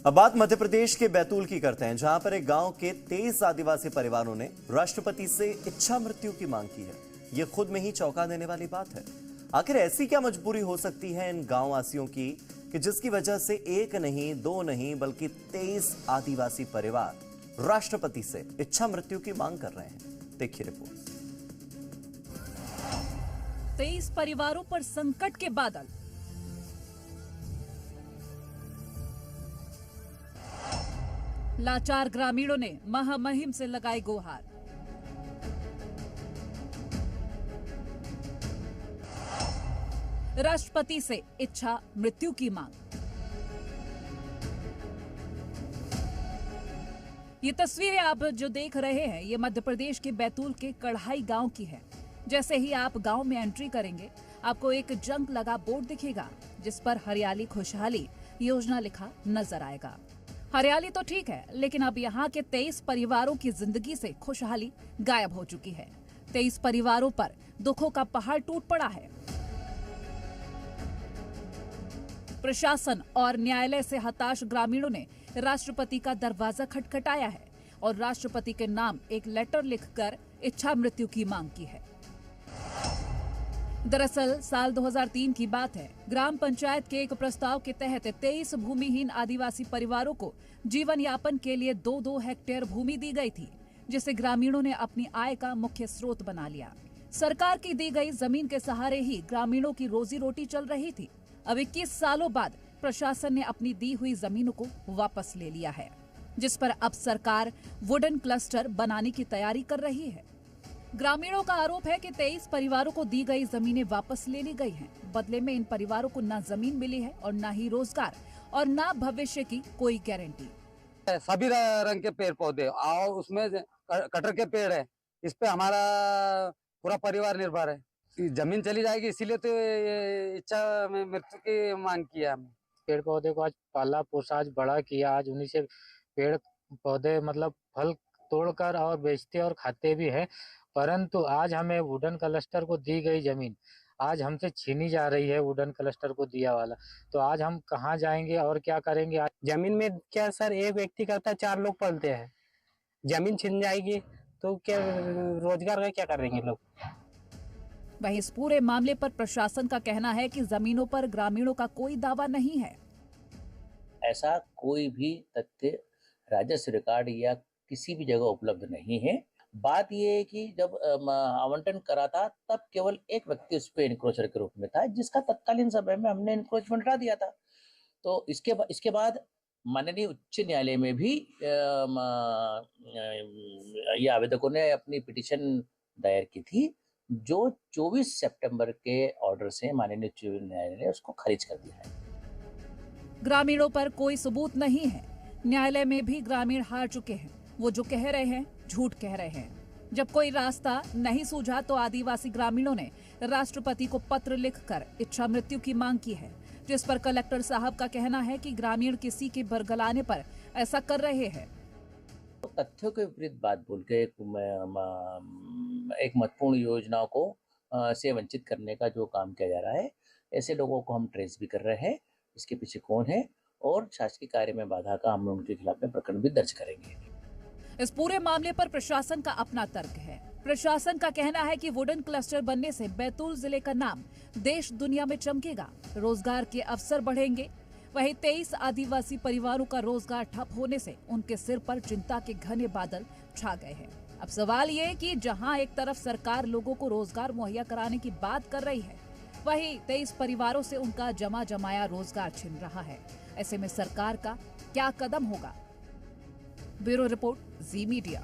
अब बात मध्य प्रदेश के बैतूल की करते हैं, जहां पर एक गांव के 23 आदिवासी परिवारों ने राष्ट्रपति से इच्छा मृत्यु की मांग की है। यह खुद में ही चौंका देने वाली बात है। आखिर ऐसी क्या मजबूरी हो सकती है इन गांव वासियों की कि जिसकी वजह से एक नहीं, दो नहीं, बल्कि 23 आदिवासी परिवार राष्ट्रपति से इच्छा मृत्यु की मांग कर रहे हैं। देखिए रिपोर्ट। 23 परिवारों पर संकट के बादल। लाचार ग्रामीणों ने महामहिम से लगाई गुहार। राष्ट्रपति से इच्छा मृत्यु की मांग। ये तस्वीरें आप जो देख रहे हैं, ये मध्य प्रदेश के बैतूल के कढ़ाई गांव की है। जैसे ही आप गांव में एंट्री करेंगे, आपको एक जंग लगा बोर्ड दिखेगा, जिस पर हरियाली खुशहाली योजना लिखा नजर आएगा। हरियाली तो ठीक है, लेकिन अब यहाँ के 23 परिवारों की जिंदगी से खुशहाली गायब हो चुकी है। 23 परिवारों पर दुखों का पहाड़ टूट पड़ा है। प्रशासन और न्यायालय से हताश ग्रामीणों ने राष्ट्रपति का दरवाजा खटखटाया है और राष्ट्रपति के नाम एक लेटर लिखकर इच्छा मृत्यु की मांग की है। दरअसल साल 2003 की बात है। ग्राम पंचायत के एक प्रस्ताव के तहत 23 भूमिहीन आदिवासी परिवारों को जीवन यापन के लिए 2-2 हेक्टेयर भूमि दी गई थी, जिसे ग्रामीणों ने अपनी आय का मुख्य स्रोत बना लिया। सरकार की दी गई जमीन के सहारे ही ग्रामीणों की रोजी रोटी चल रही थी। अब 21 सालों बाद प्रशासन ने अपनी दी हुई जमीनों को वापस ले लिया है, जिस पर अब सरकार वुडन क्लस्टर बनाने की तैयारी कर रही है। ग्रामीणों का आरोप है कि 23 परिवारों को दी गई जमीनें वापस ले ली गई हैं। बदले में इन परिवारों को न जमीन मिली है और न ही रोजगार और न भविष्य की कोई गारंटी। सभी रंग के पेड़ पौधे और उसमें कटहल के पेड़ है, इस पे हमारा पूरा परिवार निर्भर है। जमीन चली जाएगी, इसीलिए तो ये इच्छा मृत्यु की मांग किया हमने। पेड़ पौधे को आज पाला पोसा, आज बड़ा किया, आज उन्हीं से पेड़ पौधे मतलब फल तोड़कर और बेचते और खाते भी है। परंतु आज हमें वुडन क्लस्टर को दी गई जमीन आज हमसे छीनी जा रही है। वुडन क्लस्टर को दिया वाला, तो आज हम कहाँ जाएंगे और क्या करेंगे? आज जमीन में क्या सर, एक व्यक्ति करता है, 4 लोग पलते हैं। जमीन छिन जाएगी तो क्या रोजगार का क्या करेंगे लोग? वहीं इस पूरे मामले पर प्रशासन का कहना है कि जमीनों पर ग्रामीणों का कोई दावा नहीं है। ऐसा कोई भी तथ्य राजस्व रिकॉर्ड या किसी भी जगह उपलब्ध नहीं है। बात यह है कि जब आवंटन करा था, तब केवल एक व्यक्ति उस पर इनक्रोचर के रूप में था, जिसका तत्कालीन समय में हमने इनक्रोचमेंट हटा दिया था। तो इसके बाद माननीय उच्च न्यायालय में भी ये आवेदकों ने अपनी पिटीशन दायर की थी, जो 24 सितंबर के ऑर्डर से माननीय उच्च न्यायालय ने उसको खारिज कर दिया है। ग्रामीणों पर कोई सबूत नहीं है। न्यायालय में भी ग्रामीण हार चुके हैं। वो जो कह रहे हैं झूठ कह रहे हैं। जब कोई रास्ता नहीं सूझा तो आदिवासी ग्रामीणों ने राष्ट्रपति को पत्र लिखकर इच्छा मृत्यु की मांग की है, जिस पर कलेक्टर साहब का कहना है कि ग्रामीण किसी के बरगलाने पर ऐसा कर रहे हैं। तो तथ्यों के विपरीत बात बोल के एक महत्वपूर्ण योजनाओं को से वंचित करने का जो काम किया जा रहा है, ऐसे लोगों को हम ट्रेस भी कर रहे हैं। इसके पीछे कौन है और शासकीय कार्य में बाधा का हम उनके खिलाफ में प्रकरण भी दर्ज करेंगे। इस पूरे मामले पर प्रशासन का अपना तर्क है। प्रशासन का कहना है कि वुडन क्लस्टर बनने से बैतूल जिले का नाम देश दुनिया में चमकेगा, रोजगार के अवसर बढ़ेंगे। वहीं 23 आदिवासी परिवारों का रोजगार ठप होने से उनके सिर पर चिंता के घने बादल छा गए हैं। अब सवाल ये कि जहां एक तरफ सरकार लोगों को रोजगार मुहैया कराने की बात कर रही है, वहीं 23 परिवारों से उनका जमा जमाया रोजगार छिन रहा है। ऐसे में सरकार का क्या कदम होगा? ब्यूरो रिपोर्ट, जी मीडिया।